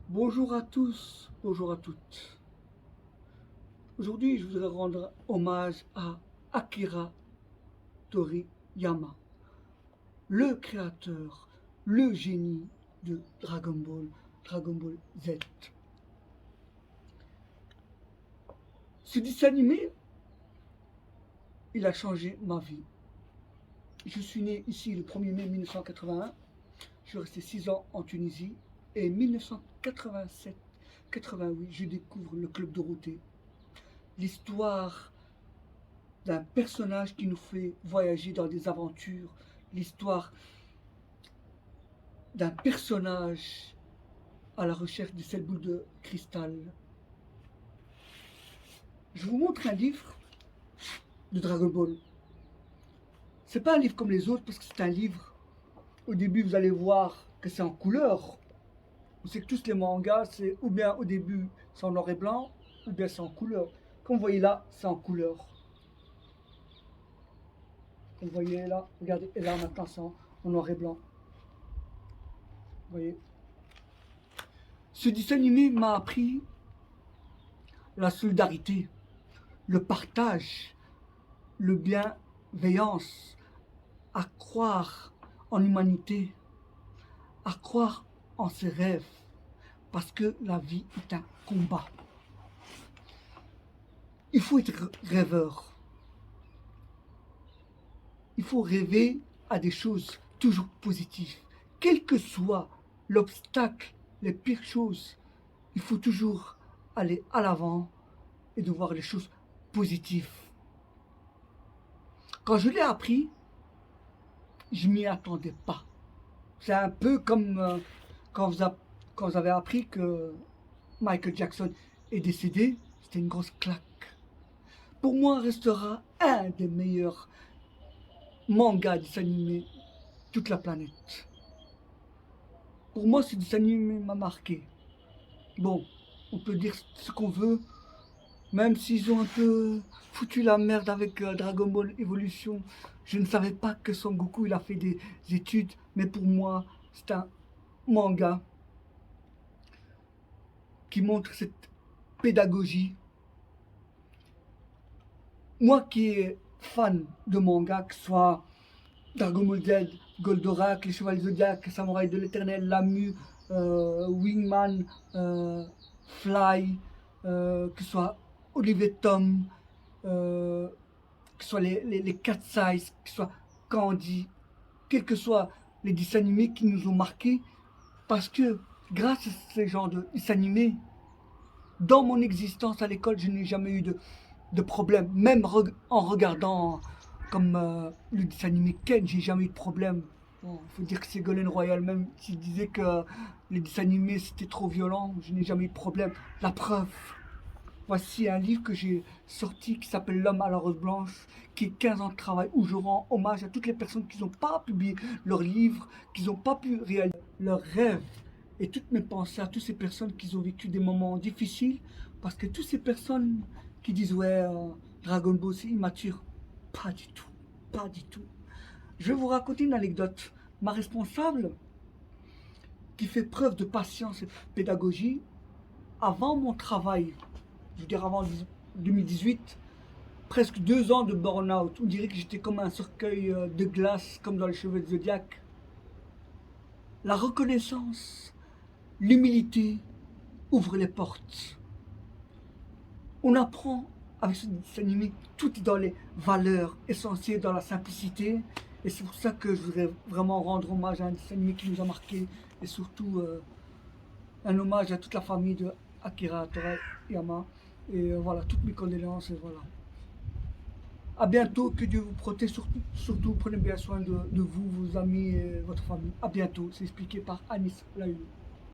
Bonjour à tous, bonjour à toutes. Aujourd'hui, je voudrais rendre hommage à Akira Toriyama, le créateur, le génie de Dragon Ball Z. Ce dessin animé, il a changé ma vie. Je suis né ici le 1er mai 1981. Je suis resté 6 ans en Tunisie. Et 1987-88, je découvre le Club Dorothée. L'histoire d'un personnage qui nous fait voyager dans des aventures, l'histoire d'un personnage à la recherche de cette boule de cristal. Je vous montre un livre de Dragon Ball. C'est pas un livre comme les autres parce que c'est un livre. Au début, vous allez voir que c'est en couleur. On sait que tous les mangas, c'est ou bien au début c'est en noir et blanc, ou bien c'est en couleur. Comme vous voyez là, c'est en couleur. Comme vous voyez là, regardez, et là maintenant c'est en noir et blanc. Vous voyez. Ce dessin animé m'a appris la solidarité, le partage, le bienveillance, à croire en l'humanité, à croire en ses rêves, parce que la vie est un combat. Il faut être rêveur. Il faut rêver à des choses toujours positives. Quel que soit l'obstacle, les pires choses, il faut toujours aller à l'avant et de voir les choses positives. Quand je l'ai appris, je m'y attendais pas. C'est un peu comme quand vous avez appris que Michael Jackson est décédé, c'était une grosse claque. Pour moi, restera un des meilleurs mangas dessins animés de toute la planète. Pour moi, ce dessin animé m'a marqué. Bon, on peut dire ce qu'on veut, même s'ils ont un peu foutu la merde avec Dragon Ball Evolution. Je ne savais pas que Son Goku il a fait des études, mais pour moi, c'est un manga qui montre cette pédagogie. Moi qui est fan de manga, que ce soit Dragon Ball Z, Goldorak, les Chevaliers Zodiac, Samouraï de l'Éternel, Lamu, Wingman, Fly, que ce soit Olivier Tom, que ce soit les Cat Size, que ce soit Candy, quels que soient les dessins animés qui nous ont marqués, parce que grâce à ces genres de dessins animés, dans mon existence à l'école, je n'ai jamais eu de problème. Même en regardant comme le dessin animé Ken, j'ai jamais eu de problème. Bon, faut dire que Ségolène Royal, même s'il disait que les dessins animés c'était trop violent, je n'ai jamais eu de problème. La preuve, voici un livre que j'ai sorti qui s'appelle L'homme à la rose blanche, qui est 15 ans de travail, où je rends hommage à toutes les personnes qui n'ont pas publié leurs livres, qui n'ont pas pu réaliser leurs rêves. Et toutes mes pensées à toutes ces personnes qui ont vécu des moments difficiles, parce que toutes ces personnes qui disent ouais, Dragon Ball c'est immature, pas du tout, pas du tout. Je vais vous raconter une anecdote. Ma responsable, qui fait preuve de patience et de pédagogie, avant mon travail, je veux dire avant 2018, presque 2 ans de burn-out. On dirait que j'étais comme un cercueil de glace, comme dans les Cheveux de Zodiac. La reconnaissance, l'humilité ouvrent les portes. On apprend avec ce dessin animé, tout est dans les valeurs essentielles, dans la simplicité. Et c'est pour ça que je voudrais vraiment rendre hommage à un dessin animé qui nous a marqué. Et surtout un hommage à toute la famille de Akira Toriyama. Et voilà, toutes mes condoléances. Et voilà. À bientôt, que Dieu vous protège, surtout prenez bien soin de vous, vos amis et votre famille. À bientôt, c'est expliqué par Anis Laïou.